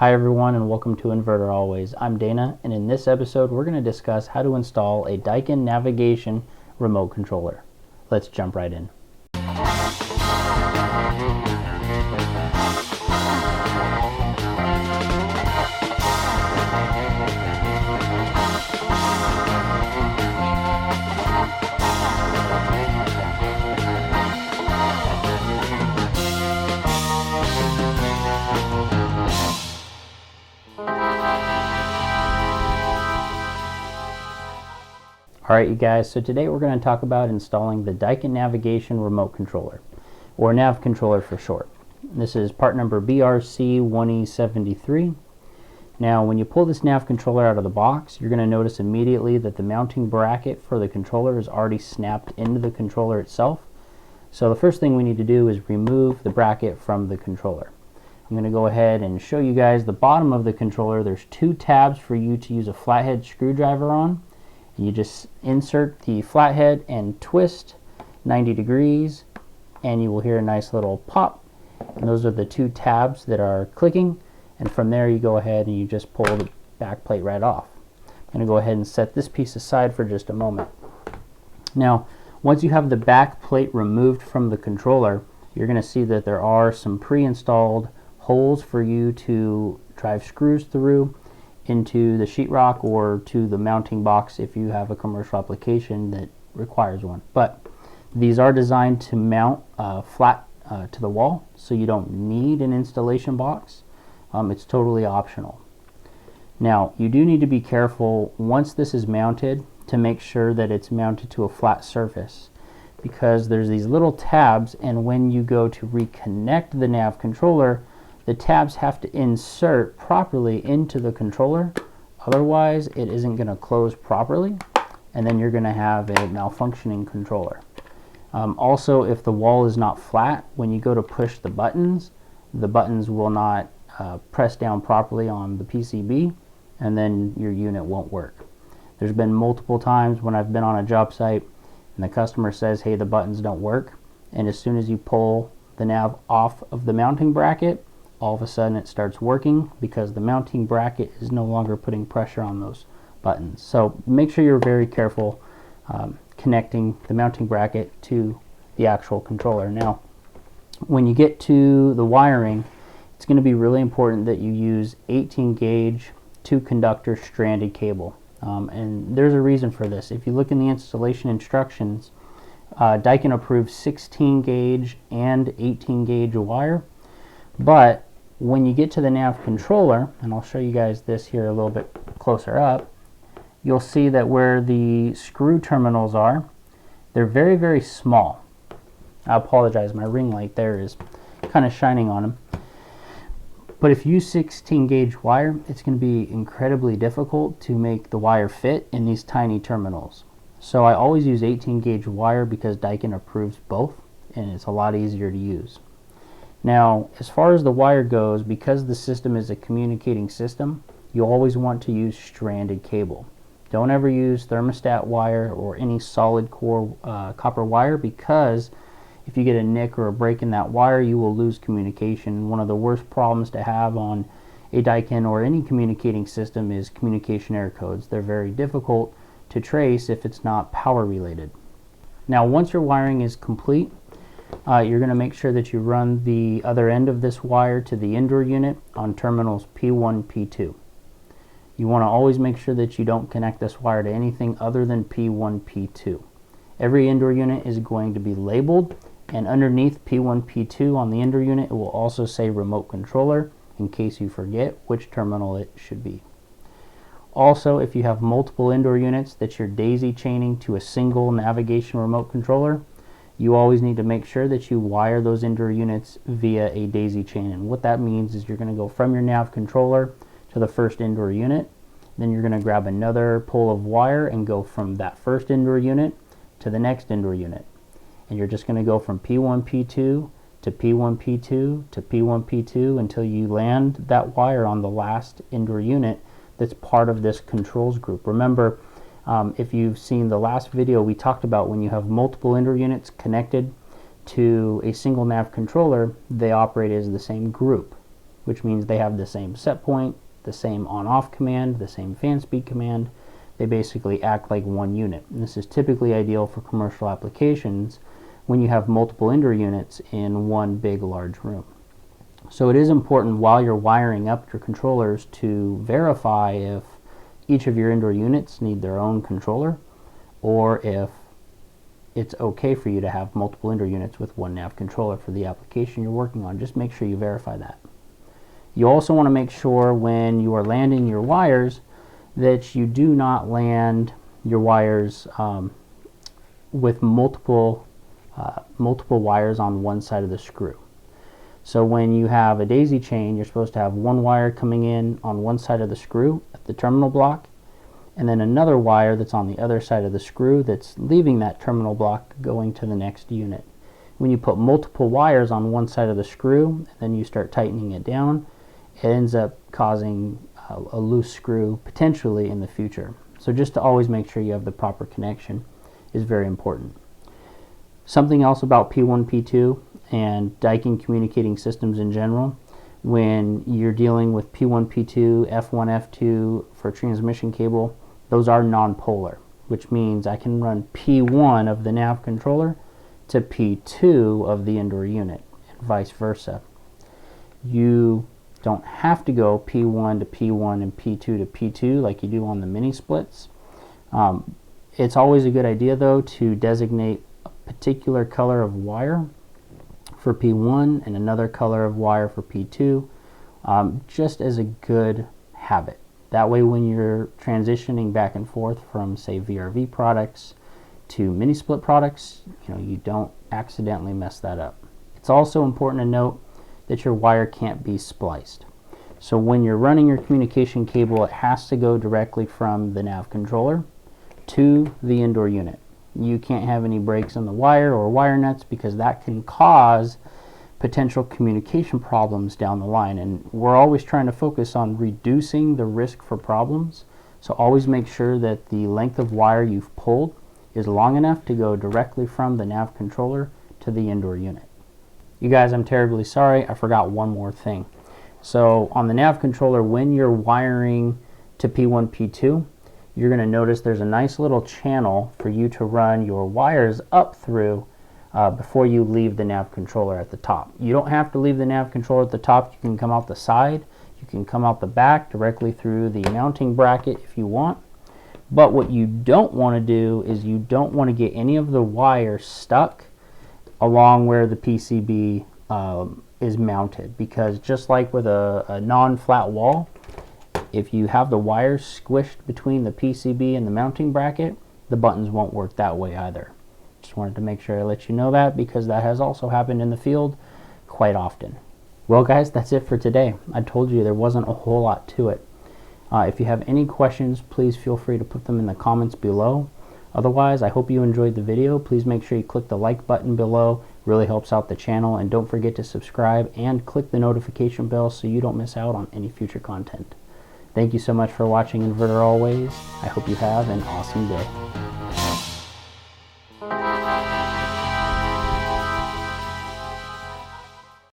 Hi everyone and welcome to Inverter Always. I'm Dana, and in this episode we're going to discuss how to install a Daikin navigation remote controller. Let's jump right in. Alright you guys, so today we're going to talk about installing the Daikin navigation remote controller, or Nav Controller for short. This is part number BRC1E73. Now when you pull this Nav Controller out of the box, you're going to notice immediately that the mounting bracket for the controller is already snapped into the controller itself. So the first thing we need to do is remove the bracket from the controller. I'm going to go ahead and show you guys the bottom of the controller. There's two tabs for you to use a flathead screwdriver on. You just insert the flathead and twist 90 degrees and you will hear a nice little pop, and those are the two tabs that are clicking, and from there you go ahead and you just pull the back plate right off. I'm going to go ahead and set this piece aside for just a moment. Now once you have the back plate removed from the controller, you're going to see that there are some pre-installed holes for you to drive screws through into the sheetrock or to the mounting box if you have a commercial application that requires one. But these are designed to mount flat to the wall, so you don't need an installation box. It's totally optional. Now you do need to be careful once this is mounted to make sure that it's mounted to a flat surface, because there's these little tabs, and when you go to reconnect the nav controller, the tabs have to insert properly into the controller, otherwise it isn't going to close properly and then you're going to have a malfunctioning controller. Also, if the wall is not flat, when you go to push the buttons will not press down properly on the PCB, and then your unit won't work. There's been multiple times when I've been on a job site and the customer says, hey, the buttons don't work, and as soon as you pull the nav off of the mounting bracket, all of a sudden it starts working because the mounting bracket is no longer putting pressure on those buttons. So make sure you're very careful connecting the mounting bracket to the actual controller. Now when you get to the wiring, it's going to be really important that you use 18 gauge 2-conductor stranded cable, and there's a reason for this. If you look in the installation instructions, Daikin approves 16 gauge and 18 gauge wire, but when you get to the nav controller, and I'll show you guys this here a little bit closer up, you'll see that where the screw terminals are, they're very, very small. I apologize, my ring light there is kind of shining on them. But if you use 16 gauge wire, it's going to be incredibly difficult to make the wire fit in these tiny terminals. So I always use 18 gauge wire because Daikin approves both, and it's a lot easier to use. Now, as far as the wire goes, because the system is a communicating system, you always want to use stranded cable. Don't ever use thermostat wire or any solid core copper wire, because if you get a nick or a break in that wire, you will lose communication. One of the worst problems to have on a Daikin or any communicating system is communication error codes. They're very difficult to trace if it's not power related. Now, once your wiring is complete, you're going to make sure that you run the other end of this wire to the indoor unit on terminals P1, P2. You want to always make sure that you don't connect this wire to anything other than P1, P2. Every indoor unit is going to be labeled, and underneath P1, P2 on the indoor unit, it will also say remote controller in case you forget which terminal it should be. Also, if you have multiple indoor units that you're daisy chaining to a single navigation remote controller, you always need to make sure that you wire those indoor units via a daisy chain. And what that means is you're going to go from your nav controller to the first indoor unit, then you're going to grab another pull of wire and go from that first indoor unit to the next indoor unit. And you're just going to go from P1, P2 to P1, P2 to P1, P2 until you land that wire on the last indoor unit that's part of this controls group. Remember, if you've seen the last video, we talked about when you have multiple indoor units connected to a single nav controller, they operate as the same group. which means they have the same set point, the same on-off command, the same fan speed command. They basically act like one unit. And this is typically ideal for commercial applications when you have multiple indoor units in one big large room. So it is important while you're wiring up your controllers to verify if each of your indoor units need their own controller, or if it's okay for you to have multiple indoor units with one nav controller for the application you're working on. Just make sure you verify that. You also want to make sure when you are landing your wires that you do not land your wires with multiple wires on one side of the screw. So when you have a daisy chain, you're supposed to have one wire coming in on one side of the screw at the terminal block, and then another wire that's on the other side of the screw that's leaving that terminal block going to the next unit. When you put multiple wires on one side of the screw and then you start tightening it down, it ends up causing a loose screw potentially in the future. So just to always make sure you have the proper connection is very important. Something else about P1, P2 and Daikin communicating systems in general, when you're dealing with P1, P2, F1, F2 for transmission cable, those are non-polar, which means I can run P1 of the nav controller to P2 of the indoor unit, and vice versa. You don't have to go P1 to P1 and P2 to P2 like you do on the mini splits. It's always a good idea though to designate a particular color of wire for P1 and another color of wire for P2, just as a good habit. That way when you're transitioning back and forth from, say, VRV products to mini split products, you don't accidentally mess that up. It's also important to note that your wire can't be spliced. So when you're running your communication cable, it has to go directly from the nav controller to the indoor unit. You can't have any breaks in the wire or wire nuts, because that can cause potential communication problems down the line. And we're always trying to focus on reducing the risk for problems. So always make sure that the length of wire you've pulled is long enough to go directly from the nav controller to the indoor unit. You guys, I'm terribly sorry, I forgot one more thing. So on the nav controller, when you're wiring to P1, P2, you're going to notice there's a nice little channel for you to run your wires up through before you leave the nav controller at the top. You don't have to leave the nav controller at the top. You can come out the side, you can come out the back directly through the mounting bracket if you want. But what you don't want to do is you don't want to get any of the wire stuck along where the PCB is mounted, because just like with a non-flat wall, if you have the wires squished between the PCB and the mounting bracket, the buttons won't work that way either. Just wanted to make sure I let you know that, because that has also happened in the field quite often. Well guys, that's it for today. I told you there wasn't a whole lot to it. If you have any questions, please feel free to put them in the comments below. Otherwise, I hope you enjoyed the video. Please make sure you click the like button below. It really helps out the channel. And don't forget to subscribe and click the notification bell so you don't miss out on any future content. Thank you so much for watching Inverter Always. I hope you have an awesome day.